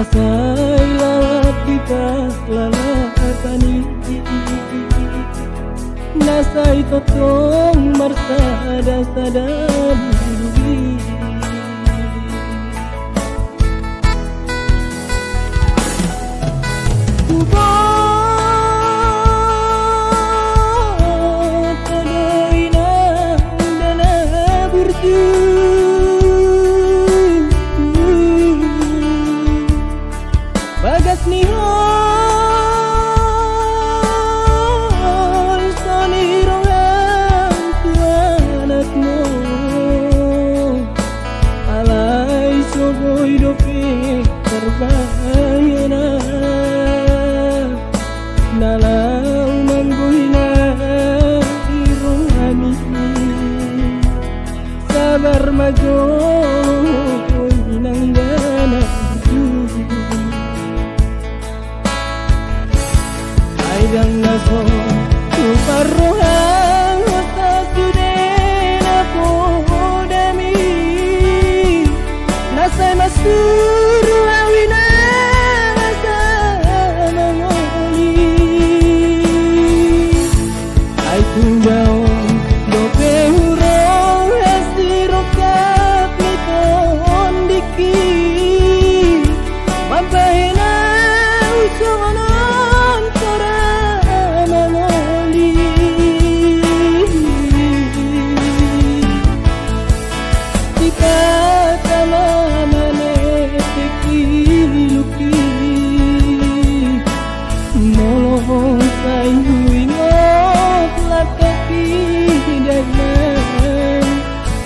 Nasay lawat kita lalatani, nasay totong marsada sadam diri. Bagas nihol sonirong tuanakmu, alay sogoy dope terbayana, nalau manggoy na irong ami, sabar majo inanggana. Yang naso tuparrohan wasa sudena podami, nasay masuru awina nasa mangoli, ay tunjaon dope hurong esirokap nipon diki, mampahena usungono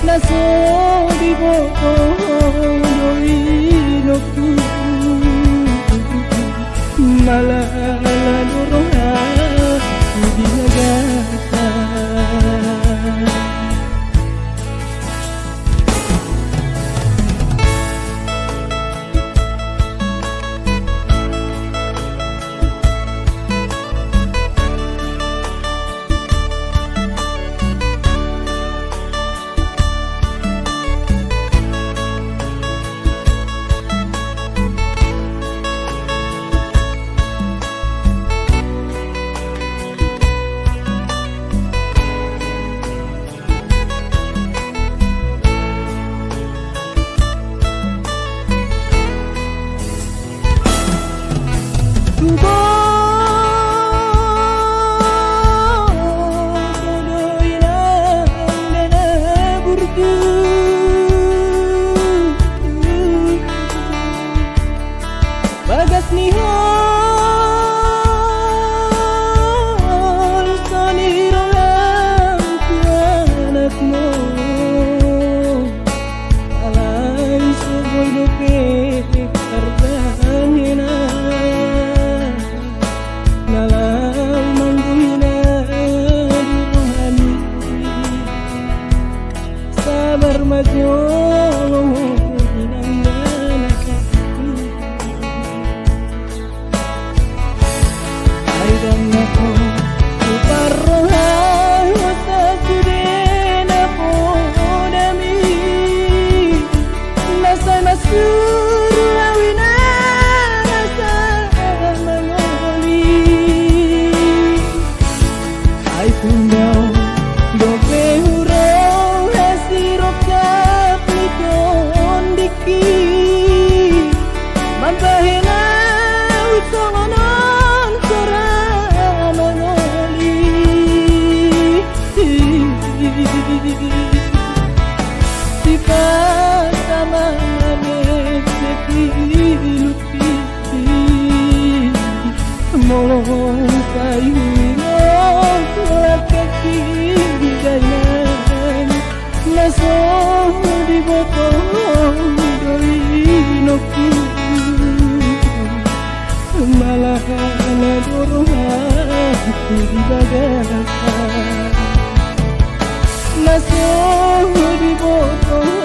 naso di bokong doinoku, malah nuroha di nagata. Bagas nihol sonirong tuanakmu, alay sogoy dope terbayana, nalau manggoy na dirami, sabar majo molong sayuran surat kaki bidayan, naso di bokong doinoku, malah naduruhan di bagasa, naso di bokong